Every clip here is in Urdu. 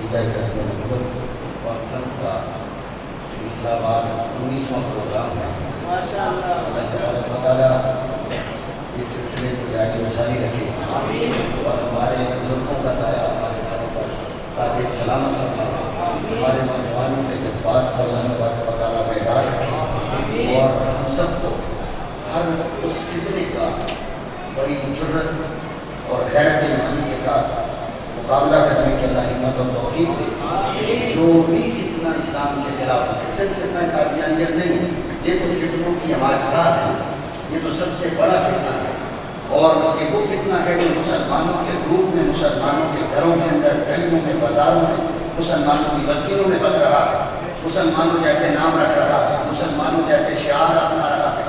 عقیدہ ختم نبوت کانفرنس کا سلسلہ وار 19واں پروگرام ہے۔ اللہ تبارک و تعالیٰ اس سلسلے کو جاری و ساری رکھے اور ہمارے بزرگوں کا سایہ ہمارے سر پر تاکہ سلامت فرمائے، ہمارے نوجوانوں کے جذبات کو اللہ تبارک و تعالیٰ بیدار رکھے اور ہم سب کو ہر اس فتنے کا بڑی جرت اور غیرت ایمانی کے ساتھ مقابلہ کرنے کے اللہ ہمت اور توفیق دے۔ جو بھی فتنہ اسلام کے خلاف ہے، صرف فتنہ قادیانیت نہیں، یہ تو فتنوں کی آماجگاہ ہے، یہ تو سب سے بڑا فتنہ ہے اور یہ وہ فتنہ ہے جو مسلمانوں کے گروپ میں، مسلمانوں کے گھروں کے اندر، گلیوں میں، بازاروں میں، مسلمانوں کی بستیوں میں بس رہا ہے، مسلمانوں جیسے نام رکھ رہا ہے، مسلمانوں جیسے شعار اپنا رہا ہے،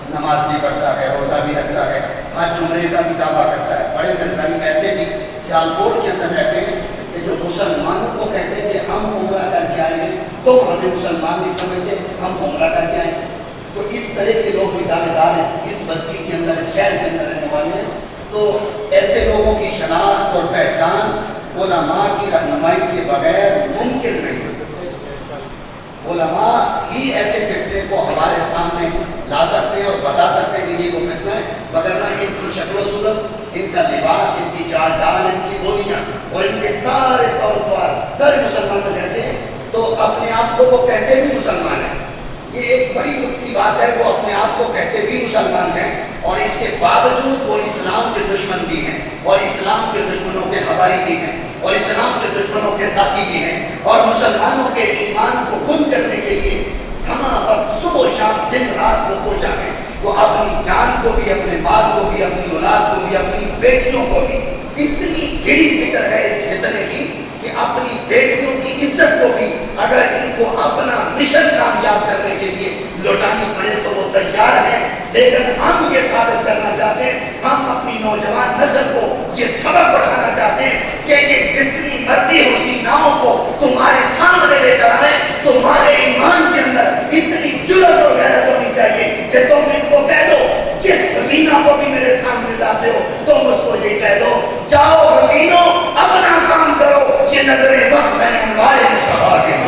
نماز بھی پڑھتا ہے، روزہ بھی رکھتا ہے، حج عمرے کا بھی دعویٰ کرتا ہے۔ بڑے مرزائی ایسے بھی سیالکوٹ کے اندر رہتے ہیں کہ جو مسلمانوں کو کہتے ہیں کہ ہم عمرہ کر کے آئے ہیں، تو ہمیں مسلمان نہیں سمجھتے، ہم عمرہ کر کے آئے ہیں۔ تو اس طرح کے لوگ بھی دعوے دار اس بستی کے اندر، اس شہر کے اندر رہنے والے ہیں۔ تو ایسے لوگوں کی شناخت اور پہچان علماء کی رہنمائی کے بغیر ممکن نہیں۔ علماء ہی ایسے فتنے کو ہمارے سامنے لا سکتے ہیں اور بتا سکتے ہیں کہ یہ وہ فتنہ ہے، وگرنہ ان کی شکل و صورت، ان کا لباس، ان کی چال ڈال، ان کی بولیاں اور ان کے سارے طور پر سارے مسلمانوں جیسے ہیں، تو اپنے آپ کو وہ کہتے بھی مسلمان ہیں۔ یہ ایک بڑی دکھ کی بات ہے، وہ اپنے آپ کو کہتے بھی مسلمان ہیں اور اس کے باوجود وہ اسلام کے دشمن بھی ہیں اور اسلام کے دشمنوں کے حواری بھی ہیں اور اسلام کے دشمنوں کے ساتھی بھی ہیں اور مسلمانوں کے ایمان کو گم کرنے کے لیے ہمارا صبح و شام دن رات کو کوشاں ہیں۔ وہ اپنی جان کو بھی، اپنے مال کو بھی، اپنی اولاد کو بھی، اپنی بیٹیوں کو بھی، اتنی گہری فکر ہے اس فتنے کی کہ اپنی بیٹیوں کی عزت کو بھی اگر ان کو اپنا مشن کامیاب کرنے کے لیے لوٹانی پڑے تو وہ تیار ہیں۔ لیکن ہم یہ ثابت کرنا چاہتے ہیں، ہم اپنی نوجوان نسل کو یہ سبق پڑھانا چاہتے ہیں کہ یہ جتنی مرضی حسیناؤں کو تمہارے سامنے لے کر آئیں، تمہارے ایمان کے اندر اتنی جرأت اور غیرت ہونی چاہیے کہ تم ان کو کہہ دو، جس حسینہ کو بھی میرے سامنے لاتے ہو تم اس کو یہ کہہ دو، جاؤ حسینوں اپنا کام کرو، یہ نظر وقت ہے انوار مصطفیٰ کے۔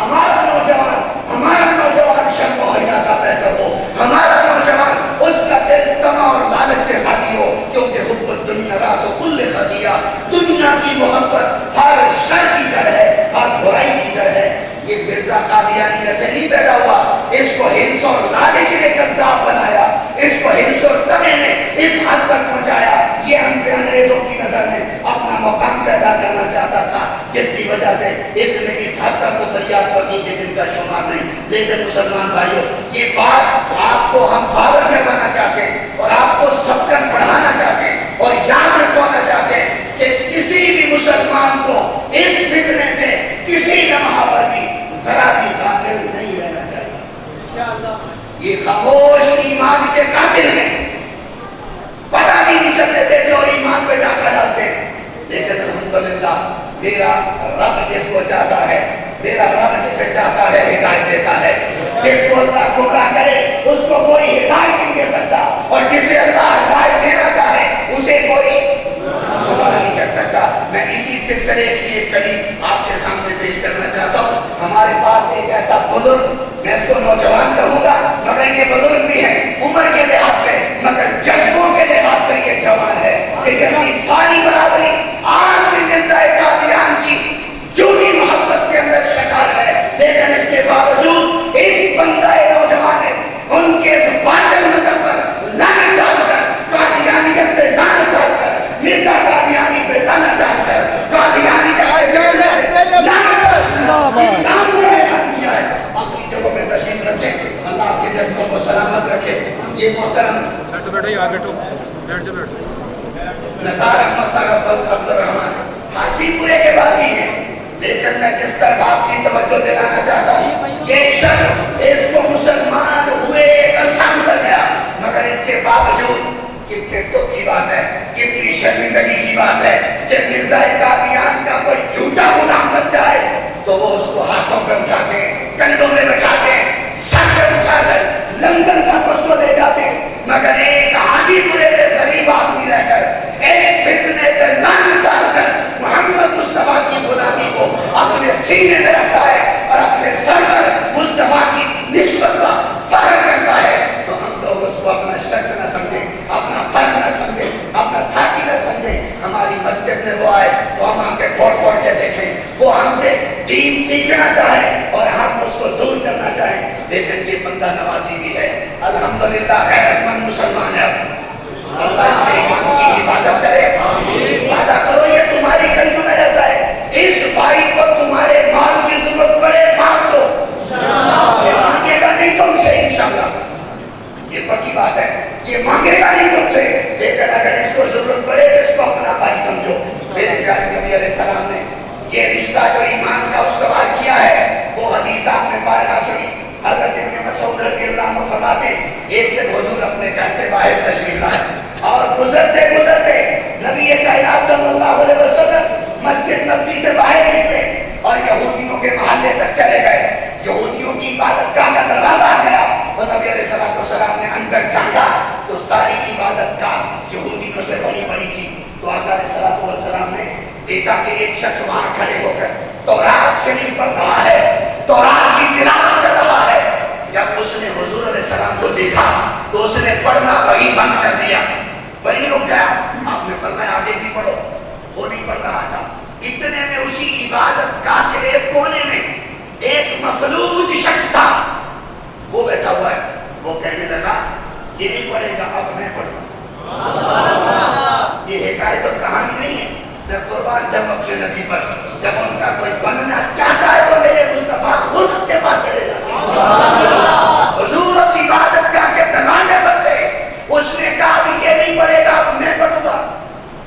ہمارا نوجوان شرم و حیا کا بہتر ہو، ہمارا نوجوان اس کا دل طمع اور لالچ سے خالی ہو، کیونکہ حب الدنیا راس کل خطیہ، دنیا کی محبت ہر شر کی جڑ ہے، ہر برائی کی جڑ ہے۔ یہ مرزا قادیانی ایسے نہیں پیدا ہوا، اس کو ہرس اور لالچ نے کذاب بنایا، اس کو ہرس اور طمع نے اس حد تک پہنچایا، یہ ہم سے انگریزوں کی نظر میں اپنا مقام پیدا کرنا چاہتا تھا، جس کی وجہ سے اس نے اس حد تک فریاد پڑھی کہ جن کا شمار نہیں۔ لیکن مسلمان بھائیوں، یہ بات آپ کو ہم باور کروانا چاہتے ہیں اور آپ کو سبقت پڑھانا چاہتے ہیں اور یاد رکھوانا چاہتے ہیں کہ کسی بھی مسلمان کو اس فتنے سے کسی لمحہ پر بھی ذرا بھی غافل نہیں رہنا چاہیے۔ یہ خاموش ایمان کے قاتل ہیں، پتہ بھی نہیں چلتے تھے اور ایمان پہ ڈاکہ ڈالتے ہیں، لیکن الحمدللہ میرا رب جس کو چاہتا ہے، میرا رب جسے چاہتا ہے ہدایت دیتا ہے۔ جس کو اللہ گمراہ کرے اس کو کوئی ہدایت نہیں دے سکتا، اور جسے اللہ ہدایت دینا چاہے اسے کوئی گمراہ نہیں کر سکتا۔ میں اسی سلسلے کی ایک کڑی آپ کے سامنے پیش کرنا چاہتا ہوں۔ ہمارے پاس ایک ایسا بزرگ، میں اس کو نوجوان کہوں گا مگر یہ بزرگ بھی ہے عمر کے لحاظ سے، مگر جذبوں کے لحاظ سے یہ جوان ہے کہ جس کی ساری برابری آج بھی مرزا قادیان کی جھوٹی محبت کے اندر شکار ہے، لیکن اس کے باوجود اس بندہ نوجوان نے ان کے اس باطل مذہب پر لعنت ڈال کر، قادیانیت پہ لعنت ڈال کر، مرزا قادیانی پہ لعنت ڈال کر، قادیانی اسلام نے اعلان کیا ہے۔ اپنی جگہوں میں تشریف رکھیں، اللہ آپ کے جذبوں کو سلامت رکھے۔ یہ محترم نثار احمد صاحب عبد الرحمان حاجی پورے کے باسی ہیں، لیکن میں جس طرح آپ کی توجہ دلانا چاہتا ہوں، یہ شخص اس کو مسلمان ہوئے ایک عرصہ گزر گیا، مگر اس کے باوجود کتنے دکھ کی بات ہے، کتنی شرمندگی کی بات ہے کہ مرزا قادیان کا کوئی جھوٹا غلام بن جائے تو وہ اس کو ہاتھوں پہ اٹھاتے ہیں، کندھوں میں بٹھاتے ہیں، سر پہ اٹھا کر لندن کا کو لے جاتے ہیں، مگر ایک حاجی پورے میں غریب آدمی رہ کر اس فتنے پہ لعنت ڈال کر محمد مصطفیٰ مسجد میں وہ آئے تو ہم آنکھیں کھول کھول کے دیکھیں، وہ ہم سے دین سیکھنا چاہیں اور ہم اس کو دور کرنا چاہیں، لیکن یہ بندہ نوازی بھی ہے، الحمدللہ غیرت مند مسلمان ہے۔ اللہ اس کے ایمان کی حفاظت کرے، وعدہ کرو یہ تمہاری گلیوں میں رہتا ہے، اس بھائی کو تمہارے مال کی ضرورت پڑے مال دو، یہ مانگے گا نہیں تم سے انشاءاللہ، یہ پکی بات ہے، یہ مانگے گا نہیں تم سے، لیکن اگر اس کو ضرورت پڑے تو اس کو اپنا بھائی سمجھو۔ میرے پیارے نبی علیہ السلام نے یہ رشتہ جو ایمان کا استوار کیا ہے وہ حدیث آپ نے بارہا سنی۔ حضرت ابن مسعود رضی اللہ عنہ فرماتے ایک دن حضور اپنے گھر سے باہر تشریف لائے اور گزرتے گزرتے نبی کائنات صلی اللہ علیہ وسلم مسجد نبوی سے باہر نکلے اور یہودیوں کے محلے تک چلے گئے، یہودیوں کی عبادت گاہ کا دروازہ آ گیا اور نبی علیہ السلام نے اندر جھانکا تو ساری عبادت گاہ یہودیوں سے بھری پڑی تھی۔ تو آقا علیہ السلام نے دیکھا کہ ایک شخص وہاں کھڑے ہو کر تورات شریف پڑھ رہا ہے، تورات کی تلاوت کر رہا ہے۔ جب اس نے حضور علیہ السلام کو دیکھا تو اس نے پڑھنا وہی بند کر دیا، وہی رک گیا۔ آپ نے فرمایا آگے بھی پڑھو، وہ نہیں پڑھ رہا تھا۔ اتنے میں اسی عبادت گاہ کے ایک کونے میں ایک مفلوج شخص تھا، وہ بیٹھا ہوا ہے، وہ کہنے لگا یہ نہیں پڑھے گا اب میں پڑھوں۔ یہ حکایت اور کہانی نہیں ہے، میں قربان جب اپنے نبی پر جب ان کا کوئی بننا چاہتا ہے تو میرے مصطفیٰ خود اس کے پاس چلے جاتے ہیں۔ حضور اس عبادت گاہ کے دروازے پر تھے، اس نے کہا ابھی یہ نہیں پڑھے گا اب میں پڑھوں گا۔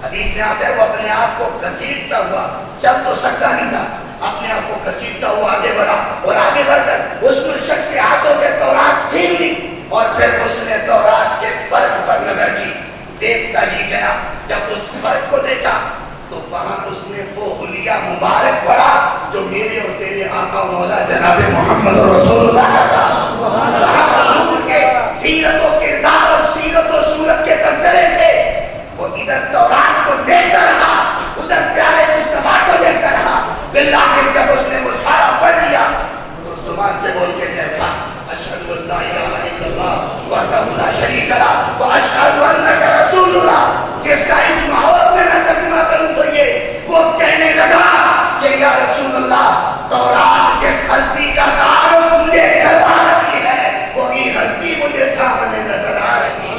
حدیث میں آتا ہے وہ اپنے آپ کو گھسیٹتا ہوا، چل تو سکتا نہیں تھا، اپنے آپ کو گھسیٹتا ہوا آگے بڑھا اور آگے بڑھ کر اس شخص کے ہاتھوں سے تورات چھین لی اور پھر اس نے تورات کے فرق پر نظر کی، دیکھتا ہی گیا۔ جب اس فرق کو دیکھا تو وہاں اس نے وہ حلیہ مبارک پڑھا جو میرے اور تیرے آقا مولا جناب محمد رسول اللہ کا تھا۔ حضور کے سیرت و کردار اور سیرت و صورت کے تذکرے تھے، وہ ادھر تورات کو دیکھتا رہا، ادھر پیارے مصطفیٰ کو دیکھتا رہا۔ بالآخر جب اس نے وہ سارا پڑھ لیا تو زبان سے بول کے کہتا اشہد ان لا الہ الا اللہ وحدہ لا شریک لہ واشہد انک رسول اللہ۔ جس کا اس ماحول میں میں ترجمہ کروں تو یہ وہ کہنے لگا کہ یا رسول اللہ تورات جس ہستی کا تعارف مجھے کروا رہی ہے وہی ہستی مجھے سامنے نظر آ رہی ہے۔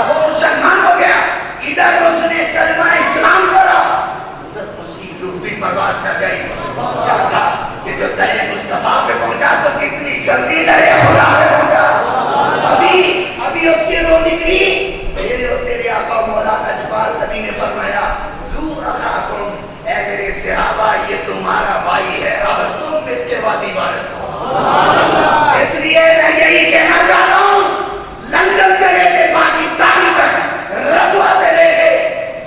وہ مسلمان ہو گیا، ادھر اس نے کلمہ اسلام پڑھا، ادھر اس کی روح بھی پرواز کر گئی۔ کیا تھا کہ جو درے مصطفیٰ پہ پہنچا تو کتنی جلدی درے خدا پہ پہنچا۔ ابھی اس کی روح نکلی، میرے اور تیرے آقا مولا اجبال نبی نے فرمایا لو اخاکم، اے میرے صحابہ یہ تمہارا بھائی ہے، اب تم اس کے وادی وارث ہو۔ اس لیے میں یہی کہنا چاہتا ہوں لندن سے لے کے پاکستان تک، رتوا سے لے کے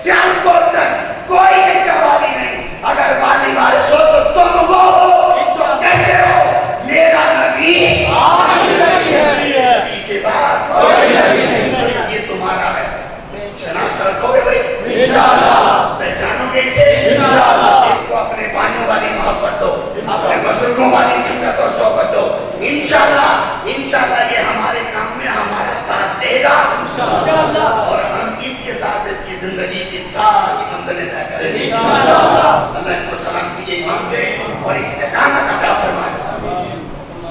سیالکوٹ تک کوئی اس کا والی نہیں۔ اگر والی وارث ہو تو تم وہ ہو جو کہتے ہو میرا نبی کے بعد بس یہ تمہارا ہے۔ شناخت رکھو گے بھائی انشاءاللہ، پہچانو گے اسے انشاءاللہ، اس کو اپنے بھائیوں والی محبت دو، اپنے بزرگوں والی سنت اور صحبت دو، انشاءاللہ یہ ہمارے کام میں ہمارا ساتھ دے گا اور ہم اس کے ساتھ اس کی زندگی کی ساری منزلیں طے کریں گے انشاءاللہ۔ اللہ ان کو سلام کی ایمان دے اور استقامت عطا فرمائے۔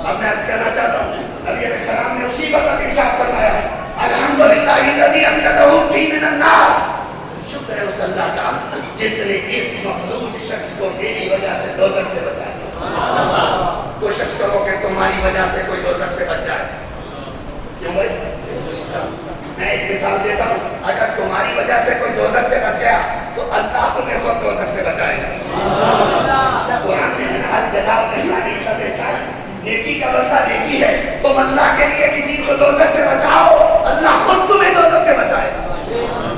اب میں عرض کرنا چاہتا ہوں نبی علیہ السلام نے اسی وقت ارشاد فرمایا الحمدللہ الذی انقذہ بی من النار، شکر ہے اس اللہ کا جس نے اس مخلوق شخص کو میری وجہ سے دوزخ سے بچایا۔ کوشش کرو کہ تمہاری وجہ سے کوئی دوزخ سے بچ جائے۔ کیوں بھائی؟ میں ایک مثال دیتا ہوں، اگر تمہاری وجہ سے کوئی دوزخ سے بچ گیا تو اللہ تمہیں خود دوزخ سے بچائے گا۔ قرآن میں ہر جزا و نشانی کا مثال نیکی کا بندہ نیکی ہے، تم اللہ کے لیے کسی کو دوزخ سے بچاؤ اللہ خود تمہیں دوزخ سے بچائے گا۔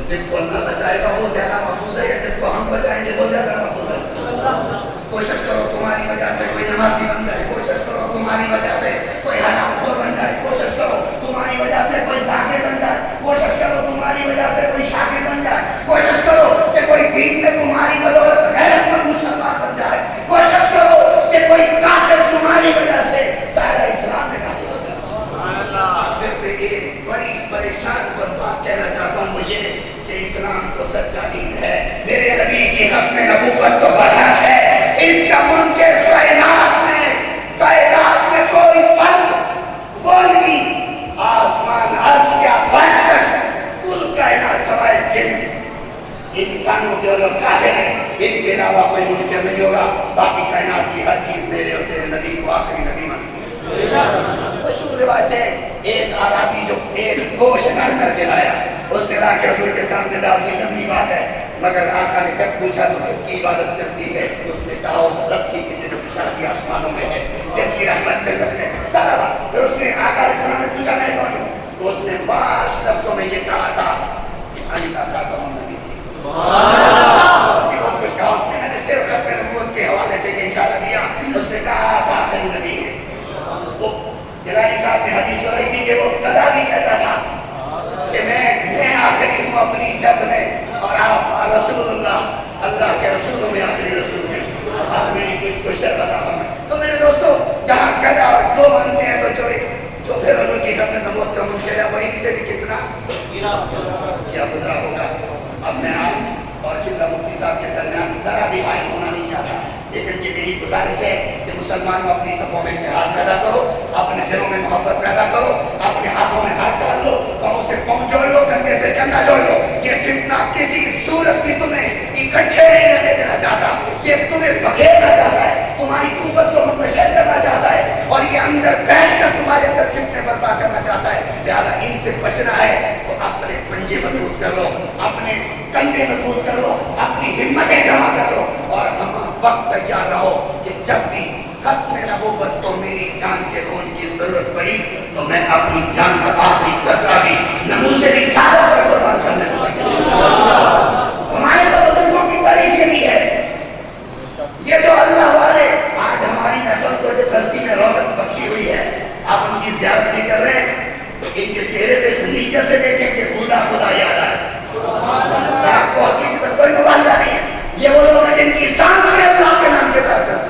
جس کو اللہ بچائے گا وہ زیادہ محفوظ ہے، یا جس کو ہم بچائیں گے وہ زیادہ محفوظ ہے۔ کوشش کرو تمہاری وجہ سے کوئی نمازی بن جائے، کوشش کرو تمہاری وجہ سے ایک بڑی پریشان کن بات کہنا چاہتا ہوں، وہ یہ کہ اسلام تو سچا دین ہے، میرے نبی کی ختم نبوت تو بڑھا ہے، اس کا منکر کائنات میں کوئی فرق وہ نہیں، آسمان عرش کیا فرق تک کل کائنات سوائے جن انسانوں کے اور کافر ہیں، ان کے علاوہ کوئی منکر نہیں ہوگا، باقی کائنات کی ہر چیز میرے اور تیرے نبی کو آخری نبی مانتی ہے۔ مشہور روایت ہے، ایک عربی جو ایک گوشت نہ کر کے لایا، اس نے لا کے حضور کے سامنے ڈال دی، لمبی بات ہے، مگر آقا نے جب پوچھا تو کس کی عبادت کرتی ہے، اس نے کہا اس رب کی کہ جس کی شادی آسمانوں میں ہے، جس کی رحمت جنت میں، سارا بات۔ پھر اس نے آقا علیہ السلام نے پوچھا میں کون ہوں، تو اس نے 5 لفظوں میں یہ کہا تھا، انت خاتم النبی۔ بہت کچھ کہا اس نے صرف ختم نبوت کے حوالے سے یہ اشارہ دیا، اس نے کہا آپ آخری نبی ہے۔ وہ جلالی صاحب نے حدیث ہو رہی تھی کہ وہ قضا بھی کہتا تھا کہ میں آخری ہوں اپنی جد میں، اور آپ رسول اللہ کے رسولوں میں آخری رسول ہیں، آپ میری کچھ بتا ہوں۔ تو میرے دوستو، جہاں قضا اور جو مانتے ہیں تو جو پھر ان کی ختم نبوت کا منشر ہے، وہ ان سے بھی کتنا کیا گزرا ہوگا۔ اب میں آؤں اور قبلہ مفتی صاحب کے درمیان ذرا بھی حائل ہونا نہیں چاہتا، لیکن یہ میری گزارش ہے کہ مسلمانوں اپنی صفوں میں اتحاد پیدا کرو، اپنے دلوں میں محبت پیدا کرو، اپنے ہاتھوں میں ہاتھ ڈال لو، پاؤں سے پاؤں جوڑ لو، کندھے سے کندھا جوڑ لو۔ یہ فتنہ کسی صورت بھی تمہیں اکٹھے نہیں رہنے دینا چاہتا، یہ تمہیں بکھیرنا چاہتا ہے، تمہاری قوت کو منتشر کرنا چاہتا ہے، اور یہ اندر بیٹھ کر تمہارے اندر فتنے برپا کرنا چاہتا ہے۔ لہٰذا ان سے بچنا ہے تو اپنے پنجے مضبوط کر لو، اپنے کندھے مضبوط کر لو، اپنی ہمتیں جمع کر لو، اور ہم وقت تیار رہو کہ جب بھی ختم نبوت کو میری جان کے خون کی ضرورت پڑی تو میں اپنی جان کا آخری قطرہ بھی نموذج رسالت پر قربان کرنے لگا۔ ہمارے تو بزرگوں کی تعریف یہ بھی ہے، یہ جو اللہ والے آج ہماری محفل کو جس ہستی میں رونق بخشی ہوئی ہے، آپ ان کی زیارت نہیں کر رہے ہیں، ان کے چہرے پہ سلیقت سے دیکھیں کہ خدا یاد آئے، آپ کو حقیقت کوئی مبالغہ نہیں ہے، یہ وہ لوگ ہیں جن کی سانس میں اللہ کے نام کے ساتھ چلتا ہے۔